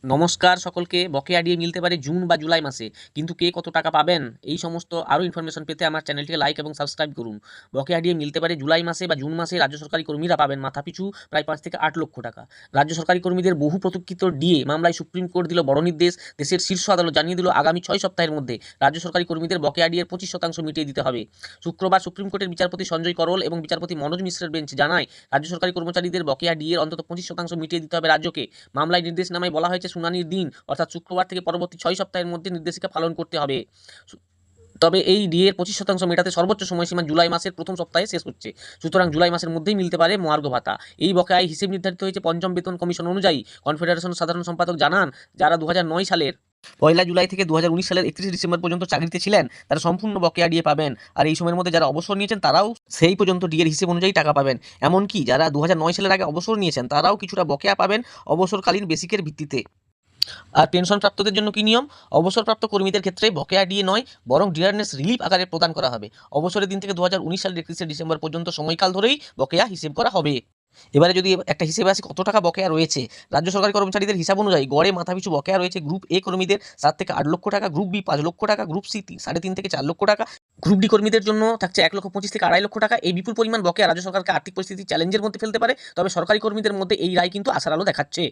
নমস্কার সকলকে। বকেয়া ডিএ মিলতে পারে জুন বা জুলাই মাসে, কিন্তু কে কত টাকা পাবেন এই সমস্ত আরও ইনফরমেশন পেতে আমার চ্যানেলটিকে লাইক এবং সাবস্ক্রাইব করুন। বকেয়া ডিএ মিলতে পারে জুলাই মাসে বা জুন মাসে। রাজ্য সরকারি কর্মীরা পাবেন মাথাপিছু প্রায় 5 থেকে 8 লক্ষ টাকা। রাজ্য সরকারি কর্মীদের বহু প্রতীক্ষিত ডিএ মামলায় সুপ্রিম কোর্ট দিল বড় নির্দেশ। দেশের শীর্ষ আদালত জানিয়ে দিল আগামী 6 সপ্তাহের মধ্যে রাজ্য সরকারি কর্মীদের বকেয়া ডিএর 25% মিটিয়ে দিতে হবে। শুক্রবার সুপ্রিম কোর্টের বিচারপতি সঞ্জয় করল এবং বিচারপতি মনোজ মিশ্রের বেঞ্চ জানায় রাজ্য সরকারি কর্মচারীদের বকেয়া ডিএর অন্তত 25% মিটিয়ে দিতে হবে রাজ্যকে। মামলায় নির্দেশনামায় বলা হয়েছে শুনানির দিন অর্থাৎ শুক্রবার থেকে পরবর্তী 6 সপ্তাহের মধ্যে নির্দেশিকা পালন করতে হবে। তবে এই ডিএর 25% মেটাতে সর্বোচ্চ সময়সীমা জুলাই মাসের প্রথম সপ্তাহে শেষ হচ্ছে। সুতরাং জুলাই মাসের মধ্যেই মিলতে পারে মহার্ঘ ভাতা। এই বকেয়ায় হিসেব নির্ধারিত হয়েছে পঞ্চম বেতন কমিশন অনুযায়ী। কনফেডারেশন সাধারণ সম্পাদক জানান, যারা 2009 সালের 1 জুলাই থেকে 2019 সালের 31 ডিসেম্বর পর্যন্ত চাকরিতে ছিলেন তারা সম্পূর্ণ বকেয়া ডিএ পাবেন। আর এই সময়ের মধ্যে যারা অবসর নিয়েছেন তারাও সেই পর্যন্ত ডিএর হিসেব অনুযায়ী টাকা পাবেন। এমনকি যারা 2009 সালের আগে অবসর নিয়েছেন তারাও কিছুটা বকেয়া পাবেন অবসরকালীন বেসিকের ভিত্তিতে। আর পেনশনপ্রাপ্তদের জন্য কি নিয়ম? অবসরপ্রাপ্ত কর্মীদের ক্ষেত্রে বকেয়া ডিএ নয়, বরং ডিয়ারনেস রিলিফ আকারে প্রদান করা হবে। অবসরের দিন থেকে 2019 সালের 31 ডিসেম্বর পর্যন্ত সময়কাল ধরেই বকেয়া হিসেব করা হবে। এবারে যদি একটা হিসেবে আসি কত টাকা বকেয়া রয়েছে, রাজ্য সরকারি কর্মচারীদের হিসাব অনুযায়ী গড়ে মাথাপিছু বকেয়া রয়েছে গ্রুপ এ কর্মীদের 7 থেকে 8 লক্ষ টাকা, গ্রুপ বি 5 লক্ষ টাকা, গ্রুপ সি 3.5 থেকে 4 লক্ষ টাকা, গ্রুপ ডি কর্মীদের জন্য থাকছে 1,25,000 থেকে 2.5 লক্ষ টাকা। এই বিপুল পরিমাণ বকেয়া রাজ্য সরকারকে আর্থিক পরিস্থিতি চ্যালেঞ্জের মধ্যে ফেলতে পারে। তবে সরকারি কর্মীদের মধ্যে এই রায় কিন্তু আশার আলো দেখাচ্ছে।